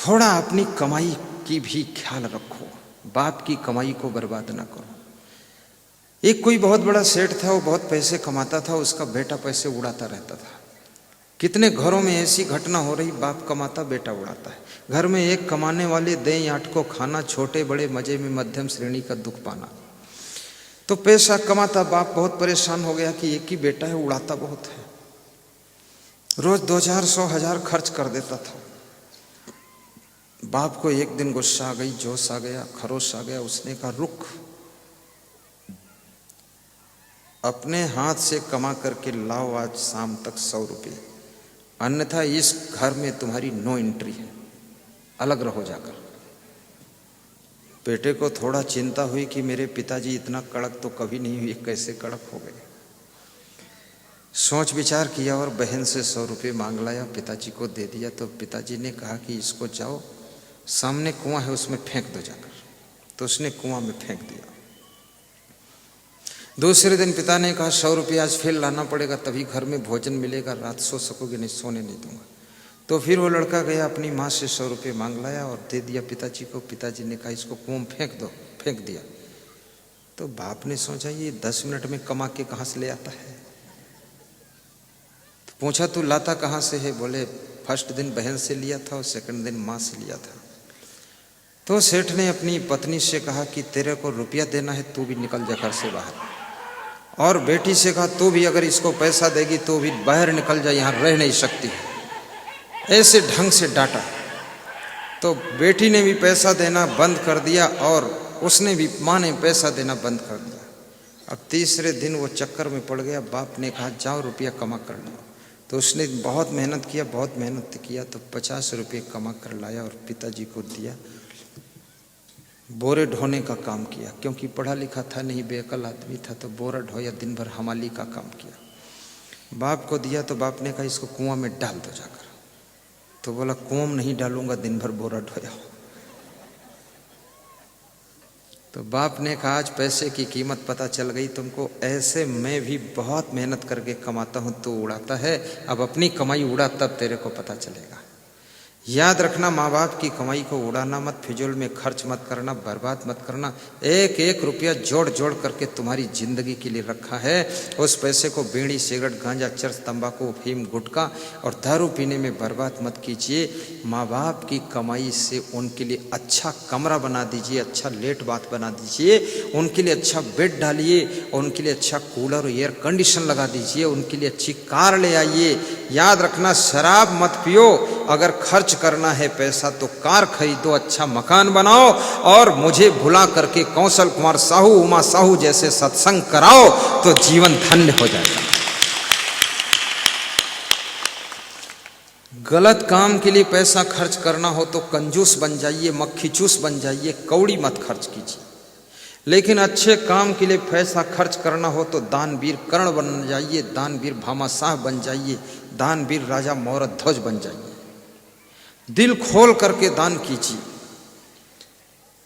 थोड़ा अपनी कमाई की भी ख्याल रखो, बाप की कमाई को बर्बाद ना करो। एक कोई बहुत बड़ा सेठ था, वो बहुत पैसे कमाता था, उसका बेटा पैसे उड़ाता रहता था। कितने घरों में ऐसी घटना हो रही, बाप कमाता बेटा उड़ाता है। घर में एक कमाने वाले दें आठ को खाना, छोटे बड़े मजे में मध्यम श्रेणी का दुख पाना। तो पैसा कमाता बाप बहुत परेशान हो गया कि एक ही बेटा है, उड़ाता बहुत है। रोज 2000 100,000 खर्च कर देता था। बाप को एक दिन गुस्सा आ गई, जोश आ गया, खरोश आ गया। उसने कहा रुक, अपने हाथ से कमा करके लाओ आज शाम तक 100 रुपये, अन्यथा इस घर में तुम्हारी नो एंट्री है, अलग रहो जाकर। बेटे को थोड़ा चिंता हुई कि मेरे पिताजी इतना कड़क तो कभी नहीं हुए, कैसे कड़क हो गए। सोच विचार किया और बहन से 100 रुपये मांग लाया, पिताजी को दे दिया। तो पिताजी ने कहा कि इसको जाओ, सामने कुआं है उसमें फेंक दो जाकर। तो उसने कुआं में फेंक दिया। दूसरे दिन पिता ने कहा 100 रुपये आज फिर लाना पड़ेगा, तभी घर में भोजन मिलेगा, रात सो सकोगे, नहीं सोने नहीं दूंगा। तो फिर वो लड़का गया, अपनी माँ से 100 रुपये मांग लाया और दे दिया पिताजी को। पिताजी ने कहा इसको कुआं में फेंक दो, फेंक दिया। तो बाप ने सोचा ये 10 मिनट में कमा के कहाँ से ले आता है। तो पूछा तू लाता कहाँ से है? बोले फर्स्ट दिन बहन से लिया था और सेकंड दिन माँ से लिया था। तो सेठ ने अपनी पत्नी से कहा कि तेरे को रुपया देना है, तू भी निकल जा घर से बाहर। और बेटी से कहा तू भी अगर इसको पैसा देगी तो भी बाहर निकल जा, यहाँ रह नहीं सकती। ऐसे ढंग से डांटा। तो बेटी ने भी पैसा देना बंद कर दिया और उसने भी, माँ ने पैसा देना बंद कर दिया। अब तीसरे दिन वो चक्कर में पड़ गया। बाप ने कहा जाओ रुपया कमा कर लाओ। तो उसने बहुत मेहनत किया, बहुत मेहनत किया, तो 50 रुपये कमा कर लाया और पिताजी को दिया। बोरे ढोने का काम किया, क्योंकि पढ़ा लिखा था नहीं, बेअकल आदमी था। तो बोरा ढोया, दिन भर हमाली का काम किया। बाप को दिया तो बाप ने कहा इसको कुआं में डाल दो जाकर। तो बोला कुआं में नहीं डालूंगा, दिन भर बोरा ढोया। तो बाप ने कहा आज पैसे की कीमत पता चल गई तुमको। ऐसे मैं भी बहुत मेहनत करके कमाता हूं, तो उड़ाता है। अब अपनी कमाई उड़ा, तब तेरे को पता चलेगा। याद रखना, माँ बाप की कमाई को उड़ाना मत, फिजूल में खर्च मत करना, बर्बाद मत करना। एक एक रुपया जोड़ जोड़ करके तुम्हारी जिंदगी के लिए रखा है। उस पैसे को बीड़ी, सिगरेट, गांजा, चरस, तंबाकू, अफीम, गुटखा और दारू पीने में बर्बाद मत कीजिए। माँ बाप की कमाई से उनके लिए अच्छा कमरा बना दीजिए, अच्छा लेट बाथ बना दीजिए, उनके लिए अच्छा बेड डालिए, उनके लिए अच्छा कूलर और एयर कंडीशन लगा दीजिए, उनके लिए अच्छी कार ले आइए। याद रखना, शराब मत पियो। अगर खर्च करना है पैसा तो कार खरीदो, अच्छा मकान बनाओ और मुझे भुला करके कौशल कुमार साहू, उमा साहू जैसे सत्संग कराओ, तो जीवन धन्य हो जाएगा। गलत काम के लिए पैसा खर्च करना हो तो कंजूस बन जाइए, मक्खी चूस बन जाइए, कौड़ी मत खर्च कीजिए। लेकिन अच्छे काम के लिए पैसा खर्च करना हो तो दानवीर कर्ण बन जाइए, दानवीर भामाशाह बन जाइए, दानवीर राजा मौरध्वज बन जाइए। दिल खोल करके दान कीजिए।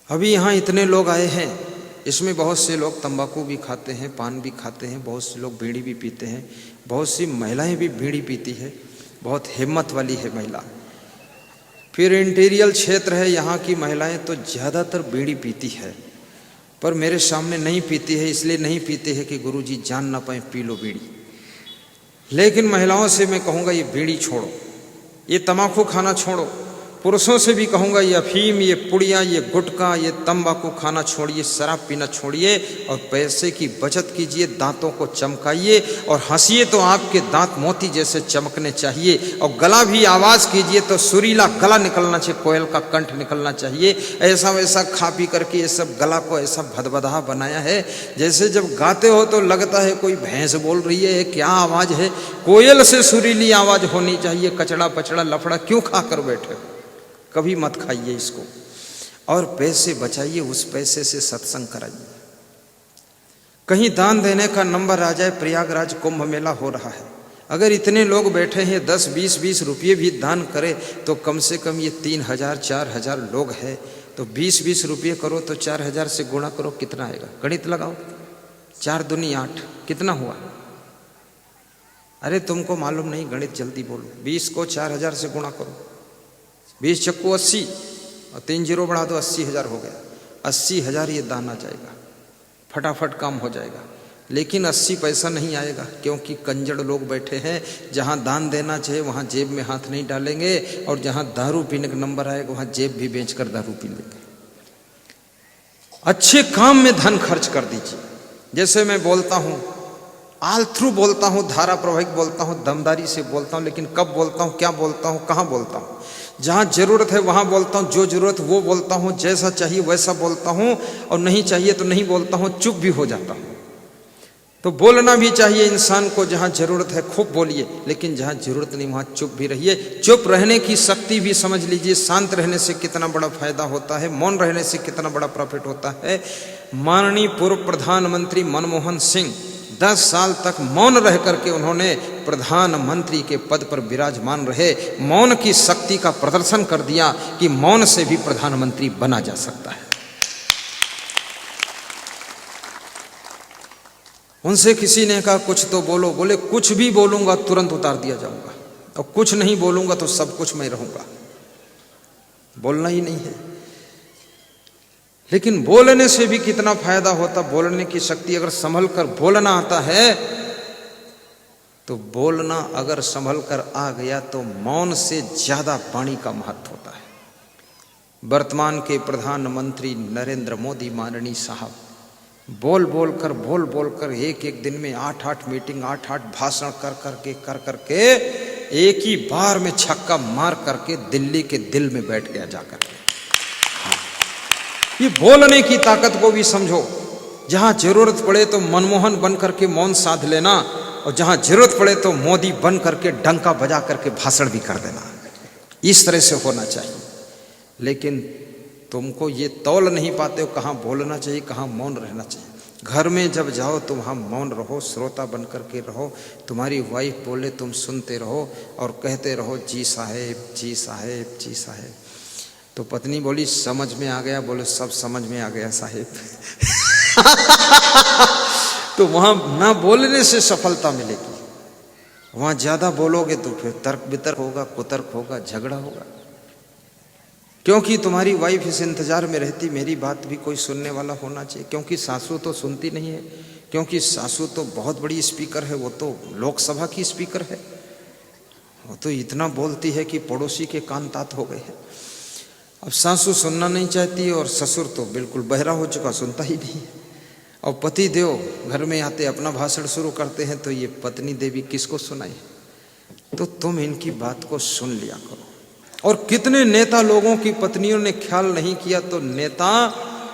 अभी यहाँ इतने लोग आए हैं, इसमें बहुत से लोग तंबाकू भी खाते हैं, पान भी खाते हैं, बहुत से लोग बीड़ी भी पीते हैं, बहुत सी महिलाएं भी बीड़ी पीती है, बहुत हिम्मत वाली है महिला। फिर इंटीरियल क्षेत्र है, यहाँ की महिलाएं तो ज़्यादातर बीड़ी पीती है, पर मेरे सामने नहीं पीती है। इसलिए नहीं पीती है कि गुरुजी जान ना पाए पी लो बीड़ी। लेकिन महिलाओं से मैं कहूँगा ये बीड़ी छोड़ो, ये तम्बाकू खाना छोड़ो। पुरुषों से भी कहूँगा ये अफीम, ये पुड़िया, ये गुटखा, ये तंबाकू खाना छोड़िए, शराब पीना छोड़िए और पैसे की बचत कीजिए, दांतों को चमकाइए और हंसिए तो आपके दांत मोती जैसे चमकने चाहिए। और गला भी आवाज़ कीजिए तो सुरीला गला निकलना चाहिए, कोयल का कंठ निकलना चाहिए। ऐसा वैसा खा पी करके ये सब गला को ऐसा भदभदा बनाया है, जैसे जब गाते हो तो लगता है कोई भैंस बोल रही है, क्या आवाज़ है। कोयल से सुरीली आवाज़ होनी चाहिए। कचड़ा पचड़ा लफड़ा क्यों खा कर बैठे हो? कभी मत खाइए इसको और पैसे बचाइए, उस पैसे से सत्संग कराइए। कहीं दान देने का नंबर आ जाए, प्रयागराज कुंभ मेला हो रहा है, अगर इतने लोग बैठे हैं 10-20 रुपये भी दान करें तो कम से कम ये 3000-4000 लोग हैं, तो 20 रुपये करो तो 4000 से गुणा करो, कितना आएगा? गणित लगाओ। 4 दूनी 8, कितना हुआ? अरे तुमको मालूम नहीं गणित, जल्दी बोलो। 20 को 4000 से गुणा करो, 20 चक्कू 80 और 3 जीरो बढ़ा दो 80,000 हो गया। 80,000 ये दान आ जाएगा, फटाफट काम हो जाएगा। लेकिन 80 पैसा नहीं आएगा, क्योंकि कंजड़ लोग बैठे हैं। जहाँ दान देना चाहिए वहाँ जेब में हाथ नहीं डालेंगे, और जहाँ दारू पीने का नंबर आएगा वहाँ जेब भी बेचकर दारू पी लेंगे। अच्छे काम में धन खर्च कर दीजिए। जैसे मैं बोलता हूँ, आल थ्रू बोलता हूँ, धारा प्रवाहिक बोलता हूँ, दमदारी से बोलता हूँ, लेकिन कब बोलता हूँ, क्या बोलता हूँ, कहाँ बोलता हूँ। जहाँ जरूरत है वहाँ बोलता हूँ, जो जरूरत वो बोलता हूँ, जैसा चाहिए वैसा बोलता हूँ, और नहीं चाहिए तो नहीं बोलता हूँ, चुप भी हो जाता हूँ। तो बोलना भी चाहिए इंसान को, जहाँ जरूरत है खूब बोलिए, लेकिन जहाँ जरूरत नहीं वहाँ चुप भी रहिए। चुप रहने की शक्ति भी समझ लीजिए, शांत रहने से कितना बड़ा फायदा होता है, मौन रहने से कितना बड़ा प्रॉफिट होता है। माननीय पूर्व प्रधानमंत्री मनमोहन सिंह 10 साल तक मौन रह करके उन्होंने प्रधानमंत्री के पद पर विराजमान रहे, मौन की शक्ति का प्रदर्शन कर दिया कि मौन से भी प्रधानमंत्री बना जा सकता है। उनसे किसी ने कहा कुछ तो बोलो, बोले कुछ भी बोलूंगा तुरंत उतार दिया जाऊंगा, और कुछ नहीं बोलूंगा तो सब कुछ मैं रहूंगा। बोलना ही नहीं है। लेकिन बोलने से भी कितना फायदा होता, बोलने की शक्ति अगर संभल कर बोलना आता है तो बोलना अगर संभल कर आ गया तो मौन से ज्यादा वाणी का महत्व होता है। वर्तमान के प्रधानमंत्री नरेंद्र मोदी माननीय साहब बोल बोल कर एक एक दिन में 8-8 मीटिंग, 8-8 भाषण कर करके एक ही बार में छक्का मार करके दिल्ली के दिल में बैठ गया जाकर के। ये बोलने की ताकत को भी समझो। जहां जरूरत पड़े तो मनमोहन बन करके मौन साध लेना, और जहां जरूरत पड़े तो मोदी बन करके डंका बजा करके भाषण भी कर देना। इस तरह से होना चाहिए। लेकिन तुमको ये तौल नहीं पाते हो कहाँ बोलना चाहिए, कहाँ मौन रहना चाहिए। घर में जब जाओ तो वहाँ मौन रहो, श्रोता बन करके रहो। तुम्हारी वाइफ बोले तुम सुनते रहो और कहते रहो जी साहेब, जी साहेब, जी साहेब। तो पत्नी बोली समझ में आ गया, बोले सब समझ में आ गया साहेब। तो वहाँ ना बोलने से सफलता मिलेगी। वहाँ ज्यादा बोलोगे तो फिर तर्क वितर्क होगा, कुतर्क होगा, झगड़ा होगा। क्योंकि तुम्हारी वाइफ इस इंतजार में रहती मेरी बात भी कोई सुनने वाला होना चाहिए। क्योंकि सासू तो सुनती नहीं है, क्योंकि सासू तो बहुत बड़ी स्पीकर है, वो तो लोकसभा की स्पीकर है। वो तो इतना बोलती है कि पड़ोसी के कान तात हो गए हैं। अब सासू सुनना नहीं चाहती और ससुर तो बिल्कुल बहरा हो चुका, सुनता ही नहीं। और पति देव घर में आते अपना भाषण शुरू करते हैं, तो ये पत्नी देवी किसको सुनाए। तो तुम इनकी बात को सुन लिया करो। और कितने नेता लोगों की पत्नियों ने ख्याल नहीं किया, तो नेता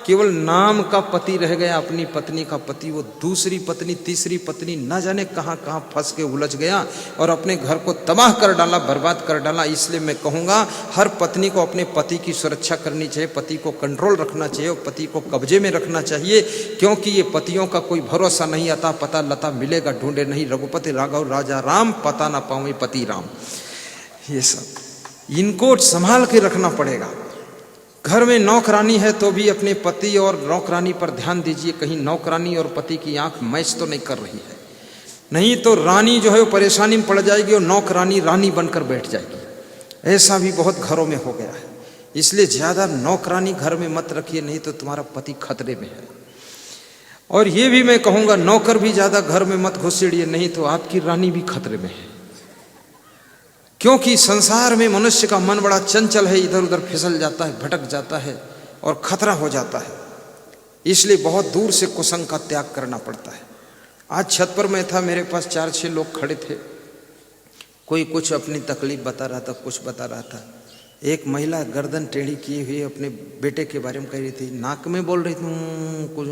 केवल नाम का पति रह गया, अपनी पत्नी का पति। वो दूसरी पत्नी, तीसरी पत्नी न जाने कहाँ कहाँ फंस के उलझ गया और अपने घर को तबाह कर डाला, बर्बाद कर डाला। इसलिए मैं कहूँगा हर पत्नी को अपने पति की सुरक्षा करनी चाहिए, पति को कंट्रोल रखना चाहिए और पति को कब्जे में रखना चाहिए। क्योंकि ये पतियों का कोई भरोसा नहीं, आता पता लता मिलेगा ढूंढे नहीं, रघुपति राघव राजा राम, पता ना पाऊँ पति राम। ये सब इनको संभाल के रखना पड़ेगा। घर में नौकरानी है तो भी अपने पति और नौकरानी पर ध्यान दीजिए, कहीं नौकरानी और पति की आंख मैच तो नहीं कर रही है। नहीं तो रानी जो है वो परेशानी में पड़ जाएगी और नौकरानी रानी बनकर बैठ जाएगी। ऐसा भी बहुत घरों में हो गया है। इसलिए ज्यादा नौकरानी घर में मत रखिए, नहीं तो तुम्हारा पति खतरे में है। और ये भी मैं कहूँगा नौकर भी ज्यादा घर में मत घुसेड़िए, नहीं तो आपकी रानी भी खतरे में है। क्योंकि संसार में मनुष्य का मन बड़ा चंचल है, इधर उधर फिसल जाता है, भटक जाता है और खतरा हो जाता है। इसलिए बहुत दूर से कुसंग का त्याग करना पड़ता है। आज छत पर मैं था, मेरे पास 4-6 लोग खड़े थे। कोई कुछ अपनी तकलीफ बता रहा था, कुछ बता रहा था। एक महिला गर्दन टेढ़ी किए हुए अपने बेटे के बारे में कह रही थी, नाक में बोल रही थी कुछ।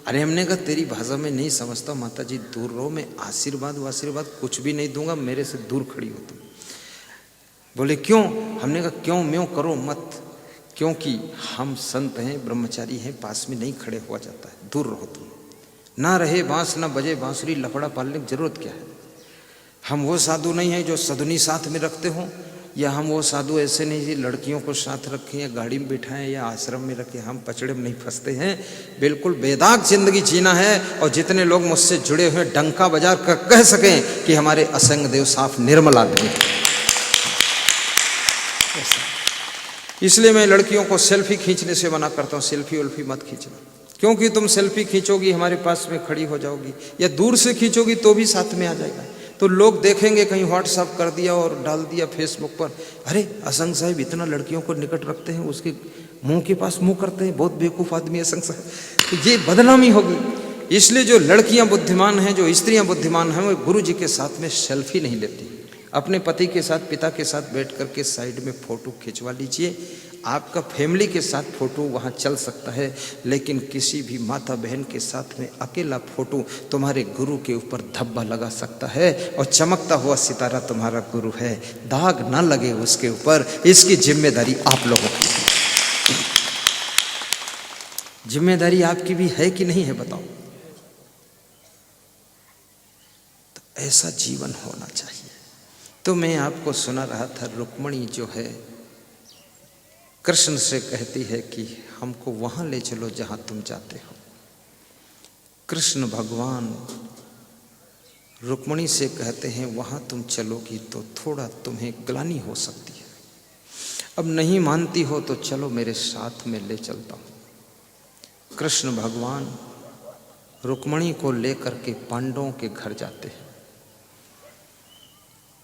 अरे हमने कहा तेरी भाषा में नहीं समझता माता जी, दूर रहो, मैं आशीर्वाद कुछ भी नहीं दूंगा, मेरे से दूर खड़ी हो तुम। बोले क्यों? हमने कहा क्यों म्यों करो मत, क्योंकि हम संत हैं, ब्रह्मचारी हैं, पास में नहीं खड़े हुआ जाता है, दूर रहो तुम। ना रहे बांस ना बजे बांसुरी, लफड़ा पालने की जरूरत क्या है। हम वो साधु नहीं हैं जो सदुनी साथ में रखते हों, या हम वो साधु ऐसे नहीं जी लड़कियों को साथ रखें या गाड़ी में बिठाएं या आश्रम में रखें। हम पचड़े में नहीं फंसते हैं, बिल्कुल बेदाग जिंदगी जीना है। और जितने लोग मुझसे जुड़े हुए डंका बजा कर कह सकें कि हमारे असंग देव साफ निर्मल आदमी। इसलिए मैं लड़कियों को सेल्फी खींचने से मना करता हूँ। सेल्फी वेल्फी मत खींचना, क्योंकि तुम सेल्फी खींचोगी हमारे पास में खड़ी हो जाओगी, या दूर से खींचोगी तो भी साथ में आ जाएगा, तो लोग देखेंगे कहीं व्हाट्सएप कर दिया और डाल दिया फेसबुक पर, अरे असंग साहब इतना लड़कियों को निकट रखते हैं, उसके मुंह के पास मुंह करते हैं, बहुत बेवकूफ़ आदमी है असंग साहब, तो ये बदनामी होगी। इसलिए जो लड़कियां बुद्धिमान हैं, जो स्त्रियां बुद्धिमान हैं, वो गुरु जी के साथ में सेल्फी नहीं लेती। अपने पति के साथ, पिता के साथ बैठ करके साइड में फोटो खिंचवा लीजिए। आपका फैमिली के साथ फोटो वहाँ चल सकता है, लेकिन किसी भी माता बहन के साथ में अकेला फोटो तुम्हारे गुरु के ऊपर धब्बा लगा सकता है, और चमकता हुआ सितारा तुम्हारा गुरु है, दाग ना लगे उसके ऊपर, इसकी जिम्मेदारी आप लोगों की है। जिम्मेदारी आपकी भी है कि नहीं है बताओ? तो ऐसा जीवन होना चाहिए। तो मैं आपको सुना रहा था, रुक्मणी जो है कृष्ण से कहती है कि हमको वहाँ ले चलो जहाँ तुम जाते हो। कृष्ण भगवान रुक्मणी से कहते हैं वहाँ तुम चलोगी तो थोड़ा तुम्हें ग्लानि हो सकती है, अब नहीं मानती हो तो चलो मेरे साथ में ले चलता हूँ। कृष्ण भगवान रुक्मणी को लेकर के पांडवों के घर जाते हैं,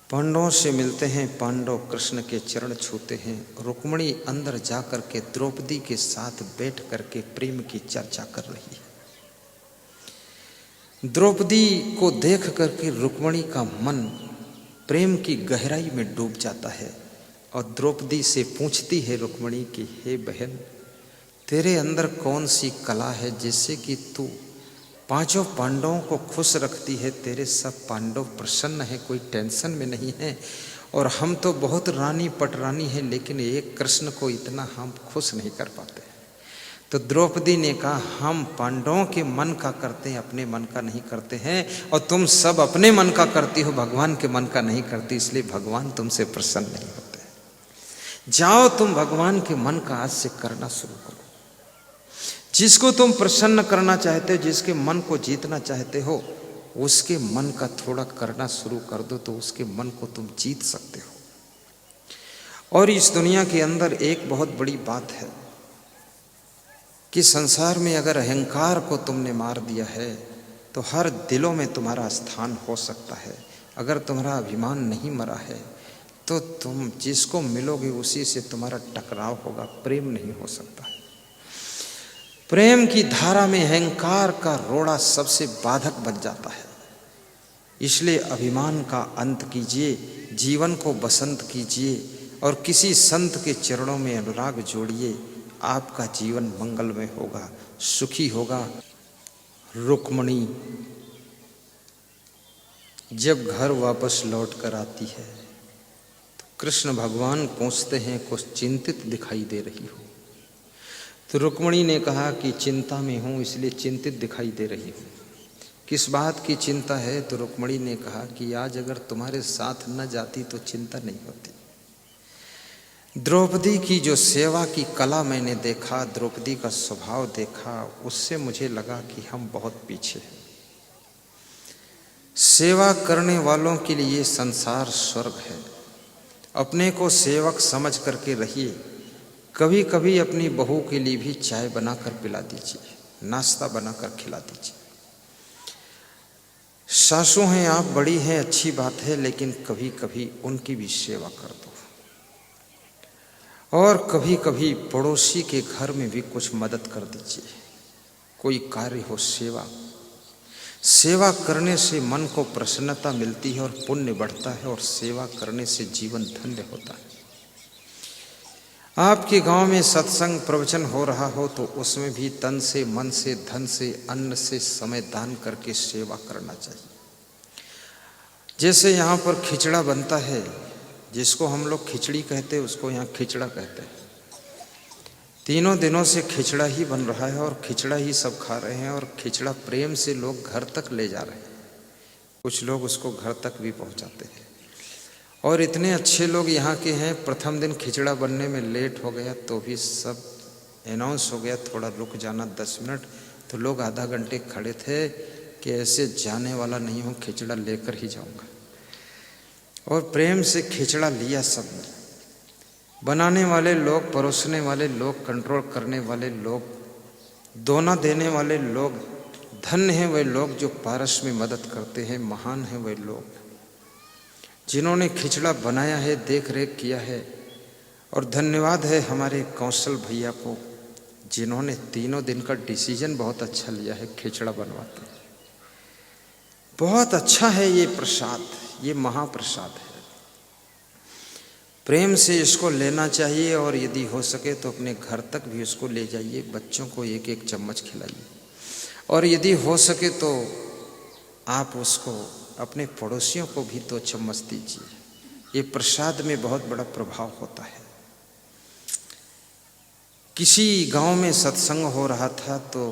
पांडवों से मिलते हैं, पांडव कृष्ण के चरण छूते हैं। रुक्मणी अंदर जाकर के द्रौपदी के साथ बैठ करके प्रेम की चर्चा कर रही है। द्रौपदी को देख करके रुक्मणी का मन प्रेम की गहराई में डूब जाता है, और द्रौपदी से पूछती है रुक्मणी की, हे बहन, तेरे अंदर कौन सी कला है जिससे कि तू पांचों पांडवों को खुश रखती है? तेरे सब पांडव प्रसन्न है, कोई टेंशन में नहीं है, और हम तो बहुत रानी पटरानी है, लेकिन एक कृष्ण को इतना हम खुश नहीं कर पाते। तो द्रौपदी ने कहा, हम पांडवों के मन का करते हैं, अपने मन का नहीं करते हैं, और तुम सब अपने मन का करती हो, भगवान के मन का नहीं करती, इसलिए भगवान तुमसे प्रसन्न नहीं होते। जाओ तुम भगवान के मन का आज से करना शुरू करो। जिसको तुम प्रसन्न करना चाहते हो, जिसके मन को जीतना चाहते हो, उसके मन का थोड़ा करना शुरू कर दो, तो उसके मन को तुम जीत सकते हो। और इस दुनिया के अंदर एक बहुत बड़ी बात है कि संसार में अगर अहंकार को तुमने मार दिया है तो हर दिलों में तुम्हारा स्थान हो सकता है। अगर तुम्हारा अभिमान नहीं मरा है तो तुम जिसको मिलोगे उसी से तुम्हारा टकराव होगा, प्रेम नहीं हो सकता है। प्रेम की धारा में अहंकार का रोड़ा सबसे बाधक बन जाता है। इसलिए अभिमान का अंत कीजिए, जीवन को बसंत कीजिए, और किसी संत के चरणों में अनुराग जोड़िए, आपका जीवन मंगलमय होगा, सुखी होगा। रुक्मणी जब घर वापस लौट कर आती है तो कृष्ण भगवान पूछते हैं, कुछ चिंतित दिखाई दे रही हो? तो रुक्मणी ने कहा कि चिंता में हूँ, इसलिए चिंतित दिखाई दे रही हूँ। किस बात की चिंता है? तो रुक्मणी ने कहा कि आज अगर तुम्हारे साथ न जाती तो चिंता नहीं होती। द्रौपदी की जो सेवा की कला मैंने देखा, द्रौपदी का स्वभाव देखा, उससे मुझे लगा कि हम बहुत पीछे हैं। सेवा करने वालों के लिए संसार स्वर्ग है। अपने को सेवक समझ करके रहिए। कभी कभी अपनी बहू के लिए भी चाय बनाकर पिला दीजिए, नाश्ता बनाकर खिला दीजिए। सासू हैं आप, बड़ी हैं, अच्छी बात है, लेकिन कभी कभी उनकी भी सेवा कर दो। और कभी कभी पड़ोसी के घर में भी कुछ मदद कर दीजिए। कोई कार्य हो, सेवा करने से मन को प्रसन्नता मिलती है और पुण्य बढ़ता है, और सेवा करने से जीवन धन्य होता है। आपके गांव में सत्संग प्रवचन हो रहा हो तो उसमें भी तन से, मन से, धन से, अन्न से समय दान करके सेवा करना चाहिए। जैसे यहाँ पर खिचड़ा बनता है, जिसको हम लोग खिचड़ी कहते हैं उसको यहाँ खिचड़ा कहते हैं। 3 दिनों से खिचड़ा ही बन रहा है और खिचड़ा ही सब खा रहे हैं, और खिचड़ा प्रेम से लोग घर तक ले जा रहे हैं। कुछ लोग उसको घर तक भी पहुँचाते हैं। और इतने अच्छे लोग यहाँ के हैं, प्रथम दिन खिचड़ा बनने में लेट हो गया तो भी सब अनाउंस हो गया, थोड़ा रुक जाना 10 मिनट, तो लोग आधा घंटे खड़े थे कि ऐसे जाने वाला नहीं हूँ, खिचड़ा लेकर ही जाऊँगा। और प्रेम से खिचड़ा लिया सबने। बनाने वाले लोग, परोसने वाले लोग, कंट्रोल करने वाले लोग, दोना देने वाले लोग, धन्य हैं वे लोग जो पारस में मदद करते हैं। महान हैं वे लोग जिन्होंने खिचड़ा बनाया है, देख रेख किया है। और धन्यवाद है हमारे कौशल भैया को जिन्होंने 3 दिन का डिसीजन बहुत अच्छा लिया है खिचड़ा बनवाते। बहुत अच्छा है ये प्रसाद, ये महाप्रसाद है। प्रेम से इसको लेना चाहिए और यदि हो सके तो अपने घर तक भी उसको ले जाइए, बच्चों को 1-1 चम्मच खिलाइए। और यदि हो सके तो आप उसको अपने पड़ोसियों को भी 2 चम्मच दीजिए। ये प्रसाद में बहुत बड़ा प्रभाव होता है। किसी गांव में सत्संग हो रहा था तो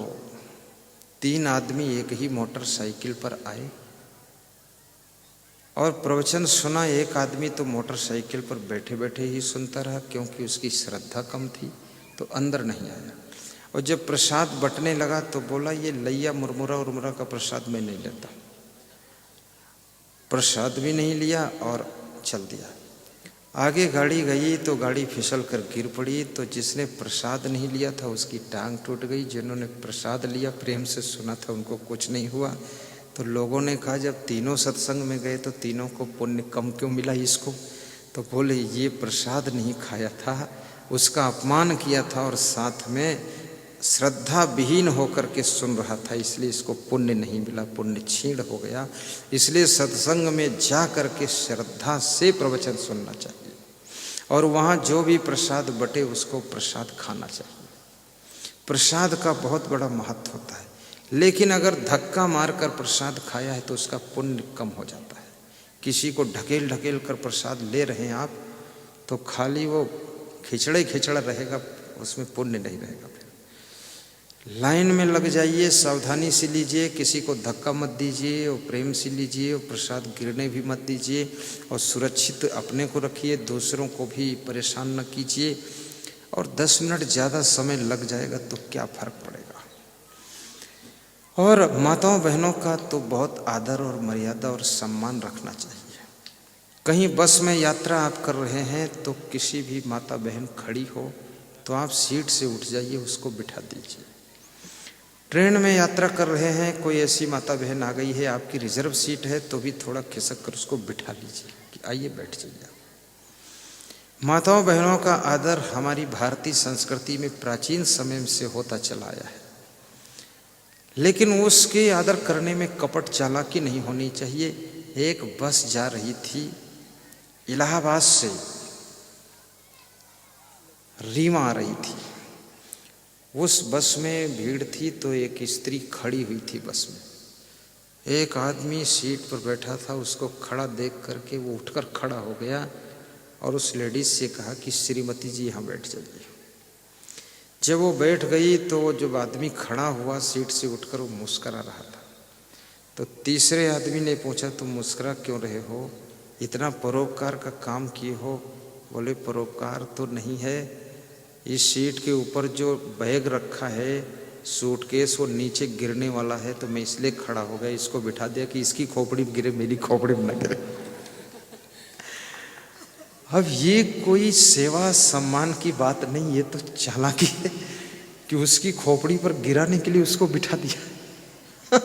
3 आदमी एक ही मोटरसाइकिल पर आए और प्रवचन सुना। एक आदमी तो मोटरसाइकिल पर बैठे बैठे ही सुनता रहा क्योंकि उसकी श्रद्धा कम थी, तो अंदर नहीं आया। और जब प्रसाद बंटने लगा तो बोला, ये लैया मुरमुरा उरमुरा का प्रसाद मैं नहीं लेता। प्रसाद भी नहीं लिया और चल दिया। आगे गाड़ी गई तो गाड़ी फिसल कर गिर पड़ी। तो जिसने प्रसाद नहीं लिया था उसकी टांग टूट गई। जिन्होंने प्रसाद लिया, प्रेम से सुना था, उनको कुछ नहीं हुआ। तो लोगों ने कहा, जब तीनों सत्संग में गए तो तीनों को पुण्य कम क्यों मिला इसको? तो बोले, ये प्रसाद नहीं खाया था, उसका अपमान किया था और साथ में श्रद्धा विहीन होकर के सुन रहा था, इसलिए इसको पुण्य नहीं मिला, पुण्य छीण हो गया। इसलिए सत्संग में जा करके श्रद्धा से प्रवचन सुनना चाहिए और वहाँ जो भी प्रसाद बटे उसको प्रसाद खाना चाहिए। प्रसाद का बहुत बड़ा महत्व होता है। लेकिन अगर धक्का मारकर प्रसाद खाया है तो उसका पुण्य कम हो जाता है। किसी को ढकेल ढकेल कर प्रसाद ले रहे हैं आप, तो खाली वो खिचड़ा रहेगा, उसमें पुण्य नहीं रहेगा। फिर लाइन में लग जाइए, सावधानी से लीजिए, किसी को धक्का मत दीजिए और प्रेम से लीजिए और प्रसाद गिरने भी मत दीजिए और सुरक्षित अपने को रखिए, दूसरों को भी परेशान न कीजिए। और 10 मिनट ज़्यादा समय लग जाएगा तो क्या फर्क पड़ेगा। और माताओं बहनों का तो बहुत आदर और मर्यादा और सम्मान रखना चाहिए। कहीं बस में यात्रा आप कर रहे हैं तो किसी भी माता बहन खड़ी हो तो आप सीट से उठ जाइए, उसको बिठा दीजिए। ट्रेन में यात्रा कर रहे हैं, कोई ऐसी माता बहन आ गई है, आपकी रिजर्व सीट है, तो भी थोड़ा खिसक कर उसको बिठा लीजिए कि आइए बैठ जाइए। माताओं बहनों का आदर हमारी भारतीय संस्कृति में प्राचीन समय से होता चला आया है, लेकिन उसके आदर करने में कपट चालाकी नहीं होनी चाहिए। एक बस जा रही थी इलाहाबाद से, रीवा आ रही थी। उस बस में भीड़ थी तो एक स्त्री खड़ी हुई थी बस में। एक आदमी सीट पर बैठा था, उसको खड़ा देख करके वो उठकर खड़ा हो गया और उस लेडीज से कहा कि श्रीमती जी यहाँ बैठ जाइए। जब वो बैठ गई तो वो जब आदमी खड़ा हुआ सीट से उठकर, वो मुस्करा रहा था। तो तीसरे आदमी ने पूछा, तुम मुस्करा क्यों रहे हो, इतना परोपकार का काम किए हो? बोले, परोपकार तो नहीं है, इस सीट के ऊपर जो बैग रखा है, सूटकेस, वो नीचे गिरने वाला है, तो मैं इसलिए खड़ा हो गया, इसको बिठा दिया कि इसकी खोपड़ी में गिरे, मेरी खोपड़ी में न गिरे। अब ये कोई सेवा सम्मान की बात नहीं, ये तो चालाकी है कि उसकी खोपड़ी पर गिराने के लिए उसको बिठा दिया।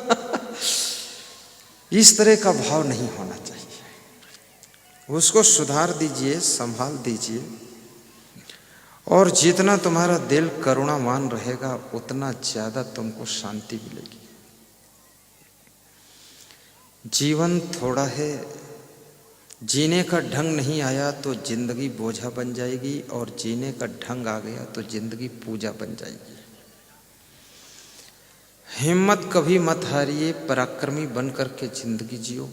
इस तरह का भाव नहीं होना चाहिए। उसको सुधार दीजिए, संभाल दीजिए, और जितना तुम्हारा दिल करुणावान रहेगा उतना ज्यादा तुमको शांति मिलेगी। जीवन थोड़ा है, जीने का ढंग नहीं आया तो जिंदगी बोझा बन जाएगी, और जीने का ढंग आ गया तो जिंदगी पूजा बन जाएगी। हिम्मत कभी मत हारिए, पराक्रमी बन करके जिंदगी जियो।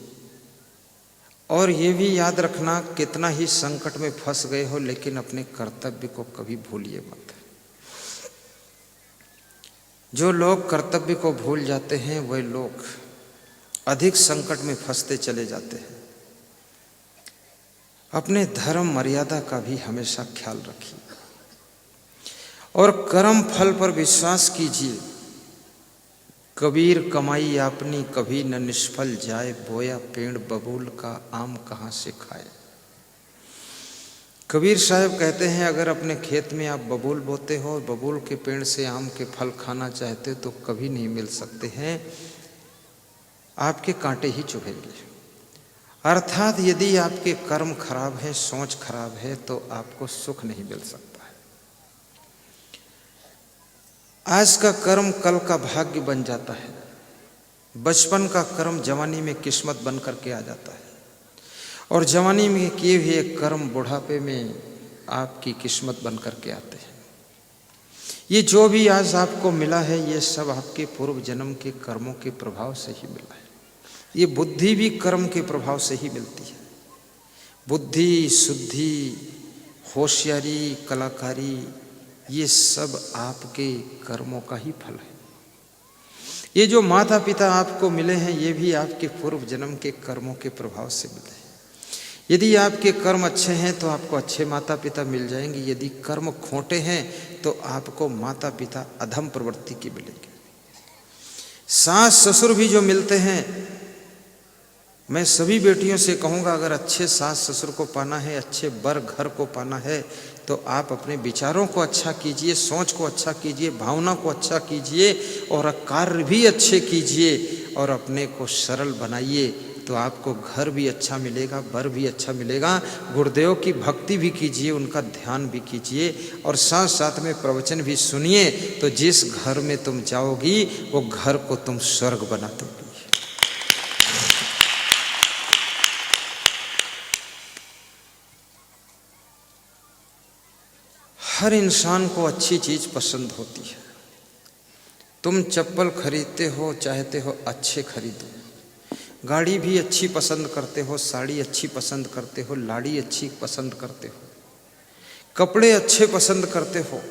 और ये भी याद रखना, कितना ही संकट में फंस गए हो लेकिन अपने कर्तव्य को कभी भूलिए मत। जो लोग कर्तव्य को भूल जाते हैं वह लोग अधिक संकट में फंसते चले जाते हैं। अपने धर्म मर्यादा का भी हमेशा ख्याल रखिए और कर्म फल पर विश्वास कीजिए। कबीर कमाई आपनी कभी न निष्फल जाए, बोया पेड़ बबूल का आम कहाँ से खाए। कबीर साहब कहते हैं, अगर अपने खेत में आप बबूल बोते हो, बबूल के पेड़ से आम के फल खाना चाहते हो तो कभी नहीं मिल सकते हैं, आपके कांटे ही चुभेंगे। अर्थात यदि आपके कर्म खराब है, सोच खराब है, तो आपको सुख नहीं मिल सकता है। आज का कर्म कल का भाग्य बन जाता है। बचपन का कर्म जवानी में किस्मत बन करके आ जाता है, और जवानी में किए हुए कर्म बुढ़ापे में आपकी किस्मत बन करके आते हैं। ये जो भी आज आपको मिला है, ये सब आपके पूर्व जन्म के कर्मों के प्रभाव से ही मिला है। ये बुद्धि भी कर्म के प्रभाव से ही मिलती है। बुद्धि, शुद्धि, होशियारी, कलाकारी, ये सब आपके कर्मों का ही फल है। ये जो माता पिता आपको मिले हैं, ये भी आपके पूर्व जन्म के कर्मों के प्रभाव से मिले हैं। यदि आपके कर्म अच्छे हैं तो आपको अच्छे माता पिता मिल जाएंगे, यदि कर्म खोटे हैं तो आपको माता पिता अधम प्रवृत्ति के मिलेंगे। सास ससुर भी जो मिलते हैं, मैं सभी बेटियों से कहूँगा, अगर अच्छे सास ससुर को पाना है, अच्छे बर घर को पाना है, तो आप अपने विचारों को अच्छा कीजिए, सोच को अच्छा कीजिए, भावना को अच्छा कीजिए, और कार्य भी अच्छे कीजिए, और अपने को सरल बनाइए, तो आपको घर भी अच्छा मिलेगा, बर भी अच्छा मिलेगा। गुरुदेव की भक्ति भी कीजिए, उनका ध्यान भी कीजिए, और साथ साथ में प्रवचन भी सुनिए, तो जिस घर में तुम जाओगी वो घर को तुम स्वर्ग बना दोगी। हर इंसान को अच्छी चीज पसंद होती है। तुम चप्पल खरीदते हो, चाहते हो अच्छे खरीदो, गाड़ी भी अच्छी पसंद करते हो, साड़ी अच्छी पसंद करते हो, लाड़ी अच्छी पसंद करते हो, कपड़े अच्छे पसंद करते हो,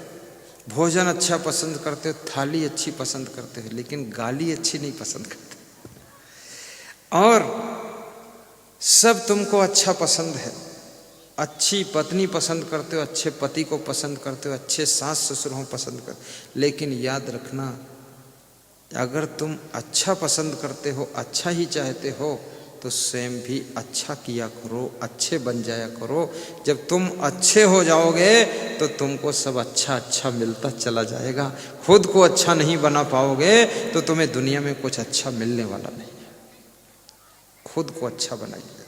भोजन अच्छा पसंद करते हो, थाली अच्छी पसंद करते हो, लेकिन गाली अच्छी नहीं पसंद करते। और सब तुमको अच्छा पसंद है, अच्छी पत्नी पसंद करते हो, अच्छे पति को पसंद करते हो, अच्छे सास ससुर हो पसंद कर, लेकिन याद रखना, अगर तुम अच्छा पसंद करते हो, अच्छा ही चाहते हो, तो स्वयं भी अच्छा किया करो, अच्छे बन जाया करो। जब तुम अच्छे हो जाओगे तो तुमको सब अच्छा अच्छा मिलता चला जाएगा। खुद को अच्छा नहीं बना पाओगे तो तुम्हें दुनिया में कुछ अच्छा मिलने वाला नहीं है। खुद को अच्छा बनाइए।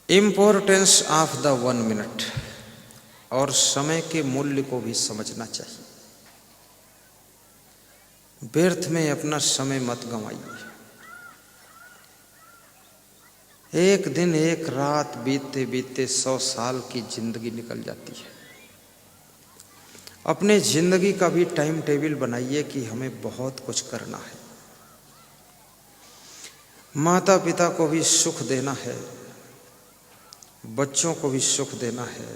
इम्पोर्टेंस ऑफ द 1 मिनट, और समय के मूल्य को भी समझना चाहिए। व्यर्थ में अपना समय मत गंवाइए। एक दिन एक रात बीतते बीतते 100 साल की जिंदगी निकल जाती है। अपने जिंदगी का भी टाइम टेबल बनाइए कि हमें बहुत कुछ करना है। माता पिता को भी सुख देना है, बच्चों को भी सुख देना है,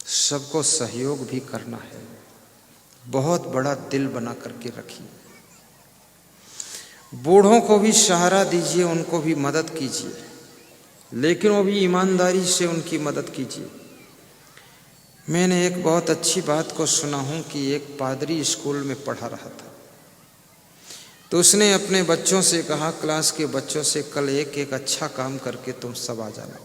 सबको सहयोग भी करना है। बहुत बड़ा दिल बना करके रखिए। बूढ़ों को भी सहारा दीजिए, उनको भी मदद कीजिए, लेकिन वो भी ईमानदारी से उनकी मदद कीजिए। मैंने एक बहुत अच्छी बात को सुना हूँ कि एक पादरी स्कूल में पढ़ा रहा था, तो उसने अपने बच्चों से कहा, क्लास के बच्चों से, कल एक एक अच्छा काम करके तुम सब आ जाना।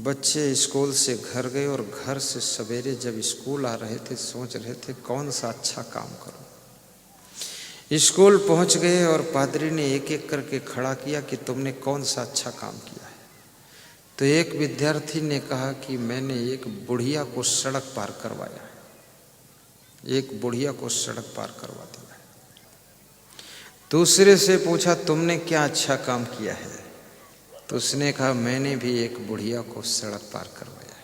बच्चे स्कूल से घर गए, और घर से सवेरे जब स्कूल आ रहे थे, सोच रहे थे कौन सा अच्छा काम करूं। स्कूल पहुंच गए और पादरी ने एक एक करके खड़ा किया कि तुमने कौन सा अच्छा काम किया है। तो एक विद्यार्थी ने कहा कि मैंने एक बुढ़िया को सड़क पार करवाया, एक बुढ़िया को सड़क पार करवा दिया। दूसरे से पूछा, तुमने क्या अच्छा काम किया है? तो उसने कहा, मैंने भी एक बुढ़िया को सड़क पार करवाया है।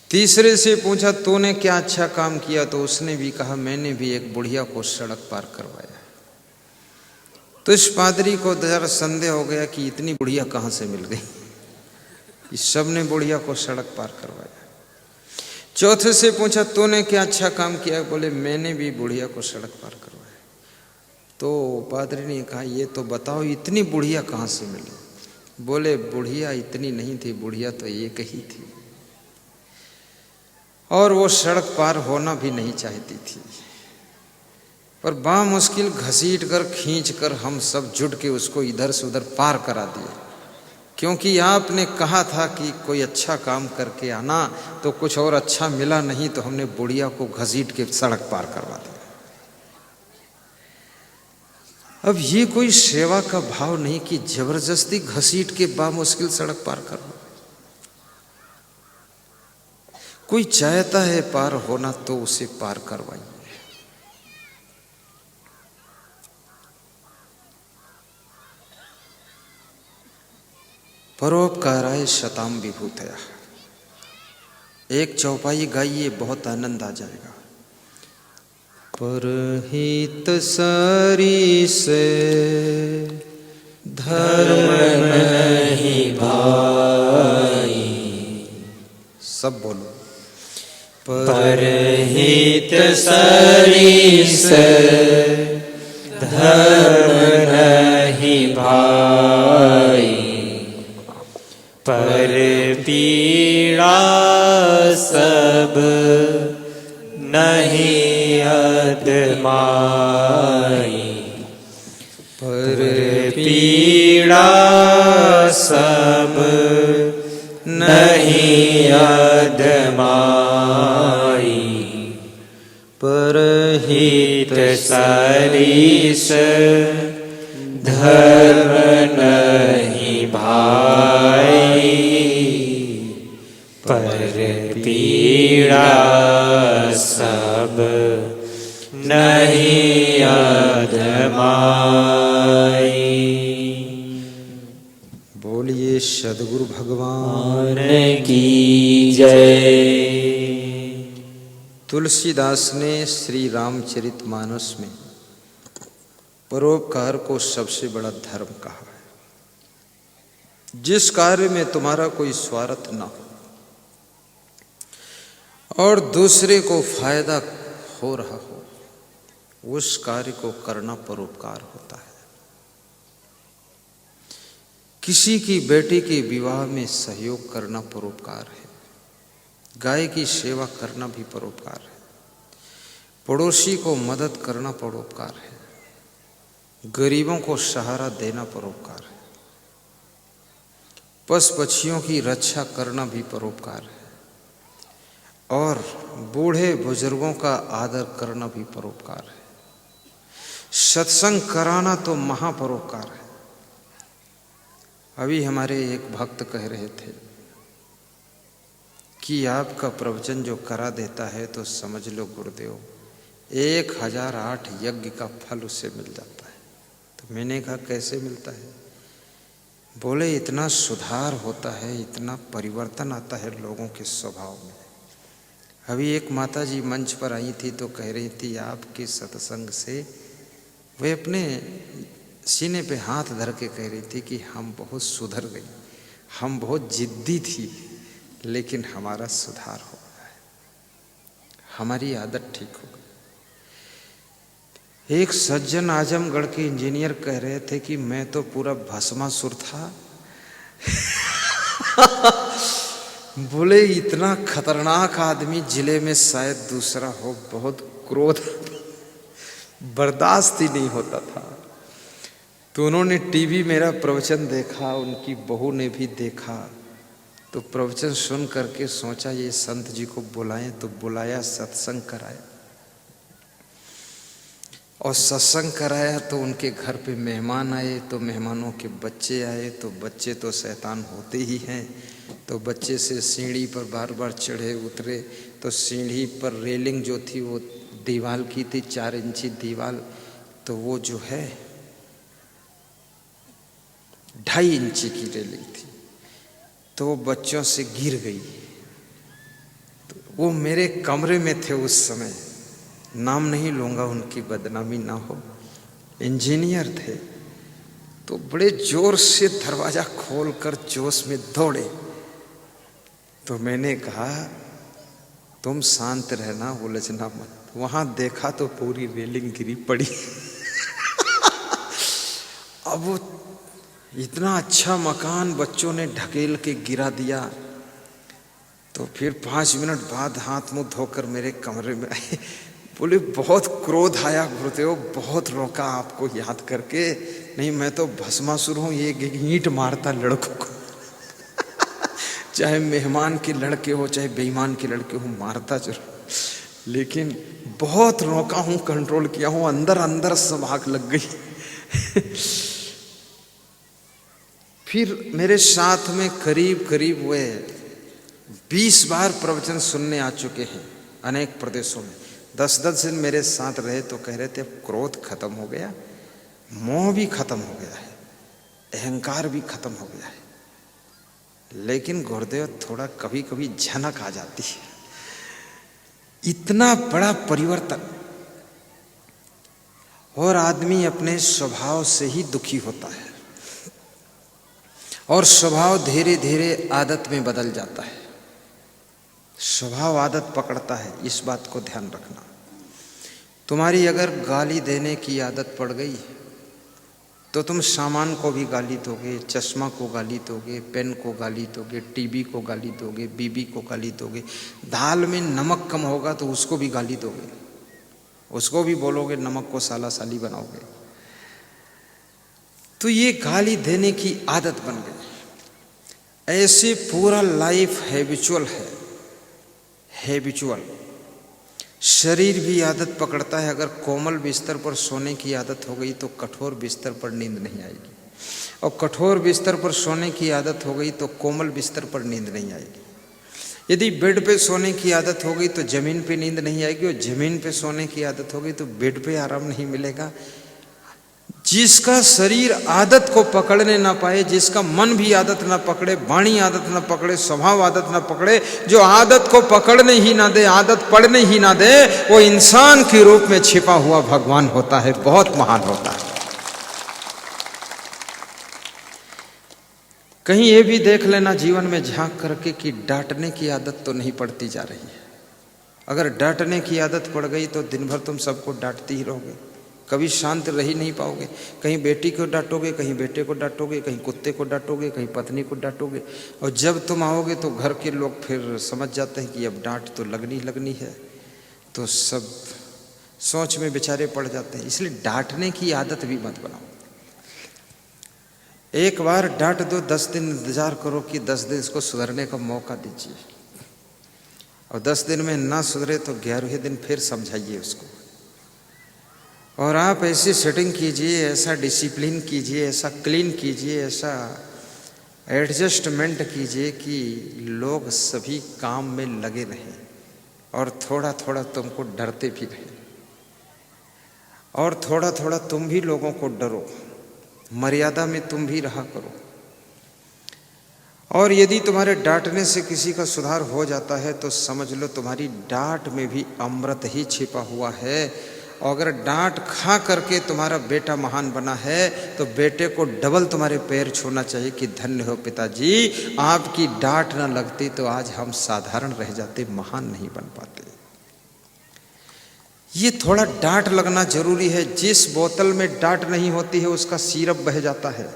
तीसरे से पूछा, तूने क्या अच्छा काम किया? तो उसने भी कहा, मैंने भी एक बुढ़िया को सड़क पार करवाया है। तो इस पादरी को जरा संदेह हो गया कि इतनी बुढ़िया कहाँ से मिल गई, इस सब ने बुढ़िया को सड़क पार करवाया। चौथे से पूछा, तूने क्या अच्छा काम किया? बोले, मैंने भी बुढ़िया को सड़क पार करवाया। तो पादरी ने कहा, ये तो बताओ इतनी बुढ़िया कहाँ से मिली? बोले, बुढ़िया इतनी नहीं थी, बुढ़िया तो एक ही थी, और वो सड़क पार होना भी नहीं चाहती थी। पर बामुश्किल घसीट कर खींच कर हम सब जुट के उसको इधर से उधर पार करा दिए, क्योंकि आपने कहा था कि कोई अच्छा काम करके आना, तो कुछ और अच्छा मिला नहीं तो हमने बुढ़िया को घसीट के सड़क पार करवा दिया। अब ये कोई सेवा का भाव नहीं कि जबरदस्ती घसीट के बामुश्किल सड़क पार करना। कोई चाहता है पार होना तो उसे पार करवाइए। परोपकाराय शताम विभूतया, एक चौपाई गाइए, बहुत आनंद आ जाएगा। परहित सरिस धर्म नहीं भाई, सब बोलो। परहित सरिस धर्म नहीं भाई, पर पीड़ा सब नहीं अदमाई, पर पीड़ा सब नहीं अदमाई, परहित सरिस धर्म नहीं भाई, पर पीड़ा सब नहीं अदमाई। बोलिए सद्गुरु भगवान की जय। तुलसीदास ने श्री रामचरितमानस में परोपकार को सबसे बड़ा धर्म कहा है। जिस कार्य में तुम्हारा कोई स्वार्थ ना हो और दूसरे को फायदा हो रहा हो, उस कार्य को करना परोपकार होता है। किसी की बेटी के विवाह में सहयोग करना परोपकार है। गाय की सेवा करना भी परोपकार है। पड़ोसी को मदद करना परोपकार है। गरीबों को सहारा देना परोपकार है। पशु पक्षियों की रक्षा करना भी परोपकार है। और बूढ़े बुजुर्गों का आदर करना भी परोपकार है। सत्संग कराना तो महापरोपकार है। अभी हमारे एक भक्त कह रहे थे कि आपका प्रवचन जो करा देता है तो समझ लो गुरुदेव 1008 यज्ञ का फल उससे मिल जाता है। तो मैंने कहा कैसे मिलता है? बोले इतना सुधार होता है, इतना परिवर्तन आता है लोगों के स्वभाव में। अभी एक माता जी मंच पर आई थी तो कह रही थी आपके सत्संग से, वे अपने सीने पे हाथ धर के कह रही थी कि हम बहुत सुधर गई, हम बहुत जिद्दी थी, लेकिन हमारा सुधार हो गया है, हमारी आदत ठीक हो गई। एक सज्जन आजमगढ़ के इंजीनियर कह रहे थे कि मैं तो पूरा भस्मासुर था। बोले इतना खतरनाक आदमी जिले में शायद दूसरा हो, बहुत क्रोध बर्दाश्त ही नहीं होता था। तो उन्होंने टीवी मेरा प्रवचन देखा, उनकी बहू ने भी देखा, तो प्रवचन सुन करके सोचा ये संत जी को बुलाएं, तो बुलाया, सत्संग कराया। और सत्संग कराया तो उनके घर पे मेहमान आए, तो मेहमानों के बच्चे आए, तो बच्चे तो शैतान होते ही हैं। तो बच्चे से सीढ़ी पर बार बार चढ़े उतरे, तो सीढ़ी पर रेलिंग जो थी वो दीवार की थी, 4 इंची दीवार, तो वो जो है 2.5 इंची की रेलिंग थी, तो बच्चों से गिर गई। तो वो मेरे कमरे में थे उस समय, नाम नहीं लूँगा उनकी बदनामी ना हो, इंजीनियर थे। तो बड़े जोर से दरवाज़ा खोलकर जोश में दौड़े। तो मैंने कहा तुम शांत रहना, उलझना मत। वहाँ देखा तो पूरी रेलिंग गिरी पड़ी। अब वो इतना अच्छा मकान बच्चों ने ढकेल के गिरा दिया। तो फिर 5 मिनट बाद हाथ मुंह धोकर मेरे कमरे में आए। बोले बहुत क्रोध आया गुरुदेव, बहुत रोका आपको याद करके, नहीं मैं तो भस्मासुर हूं, ये ईंट मारता लड़कों को चाहे मेहमान के लड़के हो चाहे बेईमान के लड़के हो, मारता जरूर, लेकिन बहुत रोका हूं, कंट्रोल किया हूं, अंदर अंदर सब आग लग गई। फिर मेरे साथ में करीब करीब वे 20 बार प्रवचन सुनने आ चुके हैं अनेक प्रदेशों में। 10-10 दिन मेरे साथ रहे तो कह रहे थे अब क्रोध खत्म हो गया, मोह भी खत्म हो गया है, अहंकार भी खत्म हो गया है, लेकिन गुरुदेव थोड़ा कभी कभी झनक आ जाती है। इतना बड़ा परिवर्तन, और आदमी अपने स्वभाव से ही दुखी होता है, और स्वभाव धीरे धीरे आदत में बदल जाता है। स्वभाव आदत पकड़ता है, इस बात को ध्यान रखना। तुम्हारी अगर गाली देने की आदत पड़ गई तो तुम सामान को भी गाली दोगे, चश्मा को गाली दोगे, पेन को गाली दोगे, टीवी को गाली दोगे, बीबी को गाली दोगे, दाल में नमक कम होगा तो उसको भी गाली दोगे, उसको भी बोलोगे नमक को साला साली बनाओगे। तो ये गाली देने की आदत बन गई। ऐसे पूरा लाइफ हैबिचुअल है, हैबिचुअल। शरीर भी आदत पकड़ता है। अगर कोमल बिस्तर पर सोने की आदत हो गई तो कठोर बिस्तर पर नींद नहीं आएगी, और कठोर बिस्तर पर सोने की आदत हो गई तो कोमल बिस्तर पर नींद नहीं आएगी। यदि बेड पे सोने की आदत हो गई तो जमीन पे नींद नहीं आएगी, और जमीन पे सोने की आदत हो गई तो बेड पे आराम नहीं मिलेगा। जिसका शरीर आदत को पकड़ने ना पाए, जिसका मन भी आदत ना पकड़े, वाणी आदत ना पकड़े, स्वभाव आदत ना पकड़े, जो आदत को पकड़ने ही ना दे, आदत पड़ने ही ना दे, वो इंसान के रूप में छिपा हुआ भगवान होता है, बहुत महान होता है। कहीं ये भी देख लेना जीवन में झांक करके कि डांटने की आदत तो नहीं पड़ती जा रही है। अगर डांटने की आदत पड़ गई तो दिन भर तुम सबको डांटती ही रहोगे, कभी शांत रह ही नहीं पाओगे। कहीं बेटी को डांटोगे, कहीं बेटे को डांटोगे, कहीं कुत्ते को डांटोगे, कहीं पत्नी को डांटोगे, और जब तुम आओगे तो घर के लोग फिर समझ जाते हैं कि अब डांट तो लगनी है, तो सब सोच में बेचारे पड़ जाते हैं। इसलिए डांटने की आदत भी मत बनाओ। एक बार डांट दो, 10 दिन इंतजार करो कि 10 दिन इसको सुधरने का मौका दीजिए, और 10 दिन में ना सुधरे तो 11वें दिन फिर समझाइए उसको। और आप ऐसी सेटिंग कीजिए, ऐसा डिसिप्लिन कीजिए, ऐसा क्लीन कीजिए, ऐसा एडजस्टमेंट कीजिए कि लोग सभी काम में लगे रहें, और थोड़ा थोड़ा तुमको डरते भी रहें, और थोड़ा थोड़ा तुम भी लोगों को डरो, मर्यादा में तुम भी रहा करो। और यदि तुम्हारे डांटने से किसी का सुधार हो जाता है तो समझ लो तुम्हारी डांट में भी अमृत ही छिपा हुआ है। और अगर डांट खा करके तुम्हारा बेटा महान बना है तो बेटे को डबल तुम्हारे पैर छूना चाहिए कि धन्य हो पिताजी, आपकी डांट ना लगती तो आज हम साधारण रह जाते, महान नहीं बन पाते। ये थोड़ा डांट लगना जरूरी है। जिस बोतल में डांट नहीं होती है उसका सिरप बह जाता है,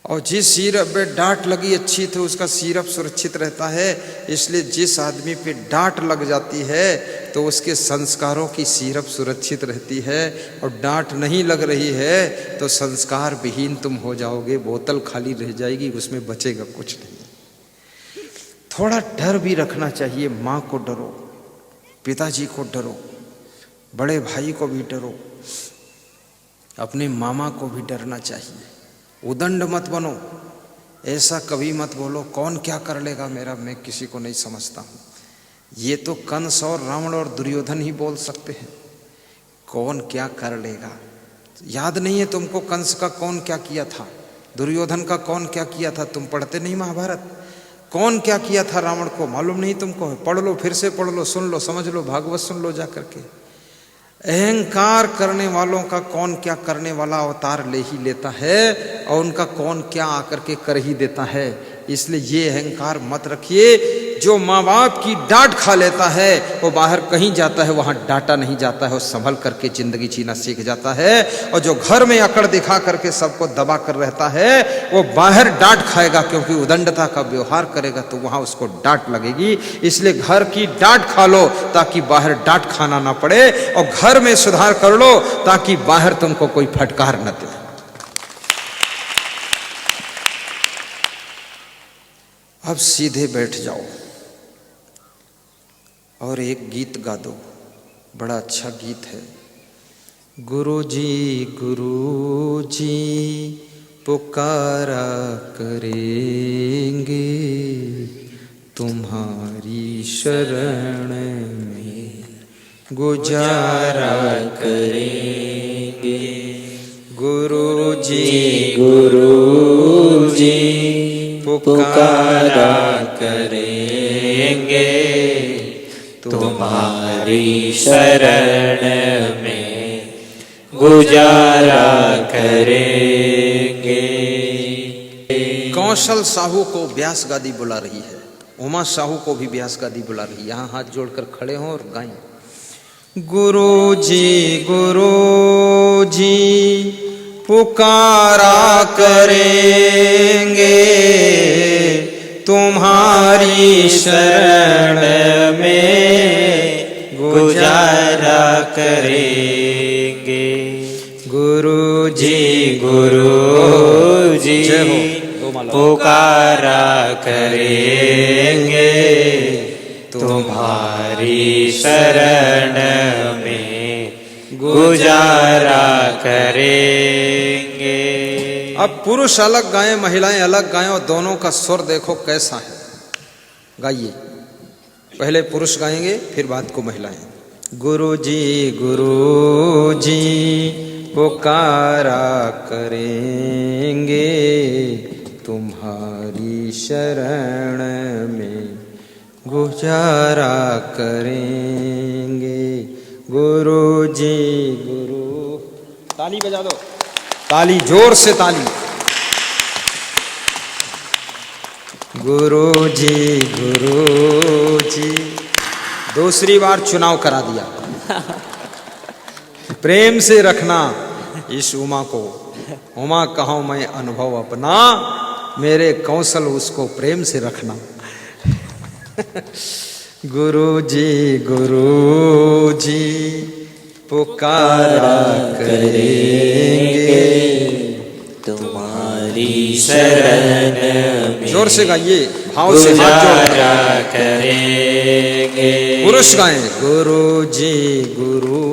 और जिस सिरप में डांट लगी अच्छी तो उसका सिरप सुरक्षित रहता है। इसलिए जिस आदमी पे डांट लग जाती है तो उसके संस्कारों की सिरप सुरक्षित रहती है, और डांट नहीं लग रही है तो संस्कार विहीन तुम हो जाओगे, बोतल खाली रह जाएगी, उसमें बचेगा कुछ नहीं। थोड़ा डर भी रखना चाहिए। माँ को डरो, पिताजी को डरो, बड़े भाई को भी डरो, अपने मामा को भी डरना चाहिए। उदंड मत बनो, ऐसा कभी मत बोलो कौन क्या कर लेगा मेरा, मैं किसी को नहीं समझता हूँ। ये तो कंस और रावण और दुर्योधन ही बोल सकते हैं, कौन क्या कर लेगा। याद नहीं है तुमको कंस का कौन क्या किया था, दुर्योधन का कौन क्या किया था? तुम पढ़ते नहीं महाभारत? कौन क्या किया था रावण को मालूम नहीं तुमको? पढ़ लो, फिर से पढ़ लो, सुन लो, समझ लो, भागवत सुन लो जा करके। अहंकार करने वालों का कौन क्या करने वाला अवतार ले ही लेता है, और उनका कौन क्या आकर के कर ही देता है। इसलिए ये अहंकार मत रखिए जो माँ बाप की डांट खा लेता है वो बाहर कहीं जाता है वहाँ डांटा नहीं जाता है, वो संभल करके जिंदगी जीना सीख जाता है। और जो घर में अकड़ दिखा करके सबको दबा कर रहता है वो बाहर डांट खाएगा, क्योंकि उदंडता का व्यवहार करेगा तो वहाँ उसको डांट लगेगी। इसलिए घर की डांट खा लो ताकि बाहर डांट खाना ना पड़े, और घर में सुधार कर लो ताकि बाहर तुमको कोई फटकार न दे। अब सीधे बैठ जाओ और एक गीत गा दो, बड़ा अच्छा गीत है। गुरुजी गुरुजी पुकारा करेंगे, तुम्हारी शरण में गुजारा करेंगे। गुरुजी गुरुजी पुकारा करेंगे, तुम्हारी शरण में गुजारा करेंगे। कौशल साहू को व्यास गादी बुला रही है, उमा साहू को भी व्यास गादी बुला रही है। यहाँ हाथ जोड़कर खड़े हों और गाएं। गुरुजी गुरुजी पुकारा करेंगे, तुम्हारी शरण में गुजारा करेंगे। गुरुजी गुरुजी पुकारा करेंगे, तुम्हारी शरण में गुजारा करेंगे। अब पुरुष अलग गाएं, महिलाएं अलग गाएं, और दोनों का स्वर देखो कैसा है। गाइए, पहले पुरुष गाएंगे फिर बाद को महिलाएं। गुरुजी गुरुजी पुकारा करेंगे, तुम्हारी शरण में गुजारा करेंगे। गुरुजी गुरु, ताली बजा दो, ताली जोर से ताली। गुरुजी गुरुजी, दूसरी बार चुनाव करा दिया। प्रेम से रखना इस उमा को, उमा कहूं मैं अनुभव अपना, मेरे कौशल उसको प्रेम से रखना। गुरुजी गुरुजी पुकारा करेंगे, तुम्हारी शरण में जोर से गाइए, भाव से हाथ गुजारा करेंगे। पुरुष गाएं। गुरुजी गुरु,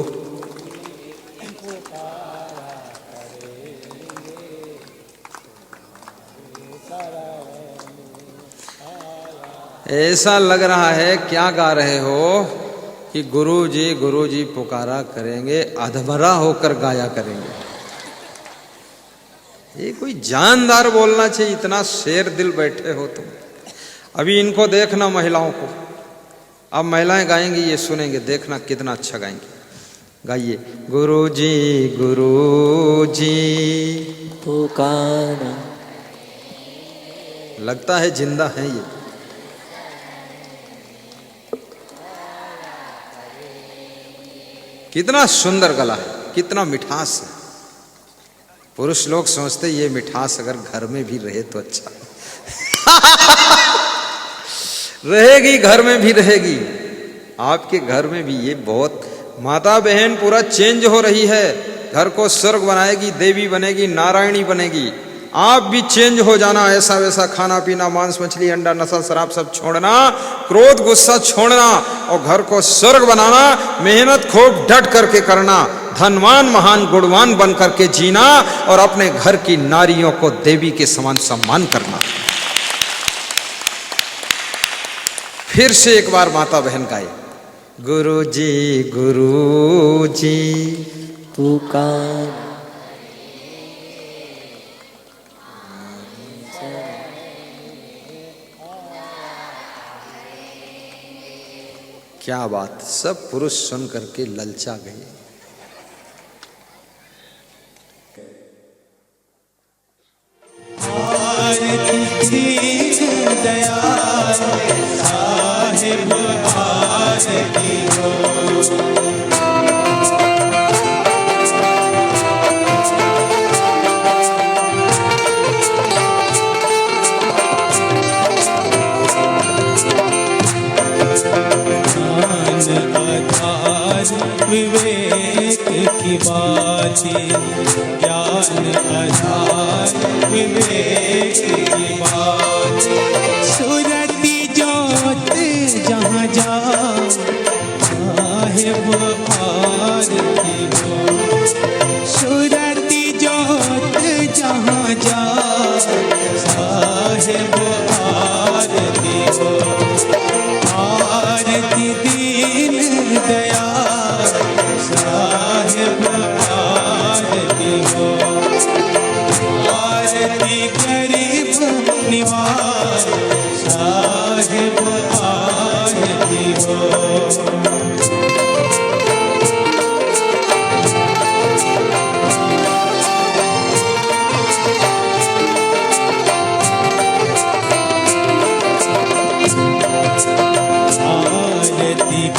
ऐसा लग रहा है क्या गा रहे हो कि गुरुजी पुकारा करेंगे, अधमरा होकर गाया करेंगे। ये कोई जानदार बोलना चाहिए, इतना शेर दिल बैठे हो तुम। अभी इनको देखना महिलाओं को, अब महिलाएं गाएंगी, ये सुनेंगे, देखना कितना अच्छा गाएंगे। गाइए। गुरुजी गुरुजी पुकारा, लगता है जिंदा है ये। कितना सुंदर गला है, कितना मिठास है। पुरुष लोग सोचते ये मिठास अगर घर में भी रहे तो अच्छा रहेगी, घर में भी रहेगी। आपके घर में भी ये बहुत, माता बहन पूरा चेंज हो रही है, घर को स्वर्ग बनाएगी, देवी बनेगी, नारायणी बनेगी। आप भी चेंज हो जाना, ऐसा वैसा खाना पीना, मांस मछली अंडा नशा शराब सब छोड़ना, क्रोध गुस्सा छोड़ना और घर को स्वर्ग बनाना। मेहनत खूब डट करके करना, धनवान महान गुणवान बन करके जीना और अपने घर की नारियों को देवी के समान सम्मान करना। फिर से एक बार माता बहन गाए। गुरुजी गुरुजी पुकार, क्या बात, सब पुरुष सुन करके ललचा गए। दया साहिब आरती हो। विवेक की बातें ज्ञान आधार विवेक की बातें सूरती ज्योत जहाँ जा साहिब आरती हो। सूरती ज्योत जहाँ जा साहिब आरती हो। आरती दीन दया साहिब आरती हो। आरती गरीब निवास साहिब आरती हो।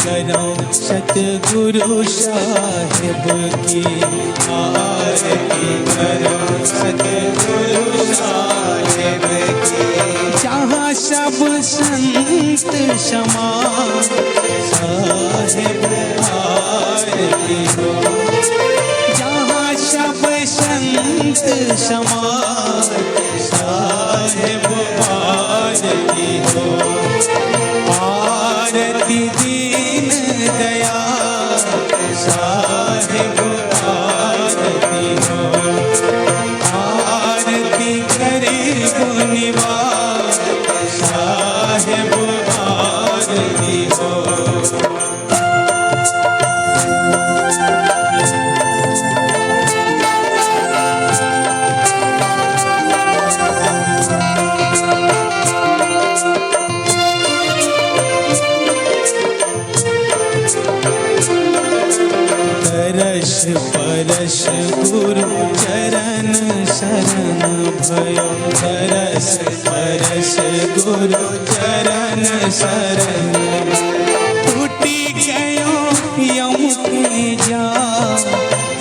करो सतगुरु साहिब की आरती करो सतगुरु साहिब की। जहाँ सब संत समा साहिब आरती हो। जहाँ सब संत समा साहिब आरती हो। आरती दीन दया साहिब आरती हो। आरती गरीब निवास साहिब आरती हो। परश गुरु चरण शरण भयो। परश परश गुरु चरण शरण टूटी गयो यम के जा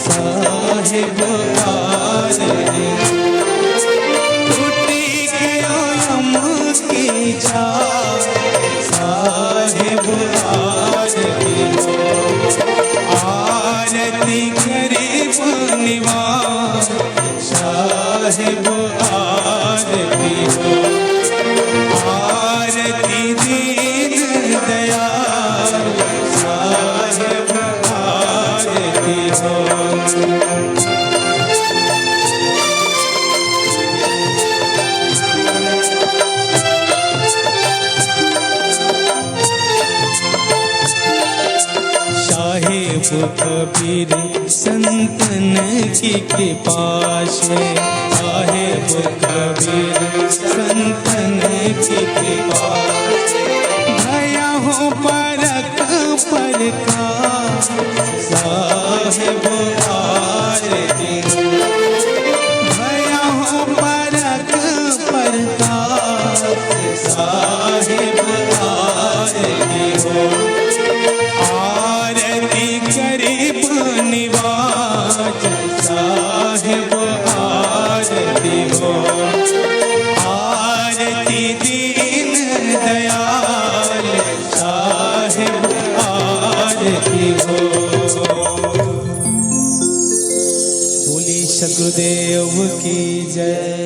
साहिब आरती। टूटी गयो यम के जा साहिब आरती हो। आरती गरीब निवास साहिब आरती हो। आरती दीन दयाल साहिब आरती हो। साहिब कबीर संतन की कृपा से। साहिब कबीर संतन की कृपा से। भया हो परक परका साहिब आरती हो। भया हो परक परका साहिब आरती हो। आरती गरीब निवास साहिब आरती हो। आरती दीन दयाल साहिब आरती हो। बोले सगुदेव की जय।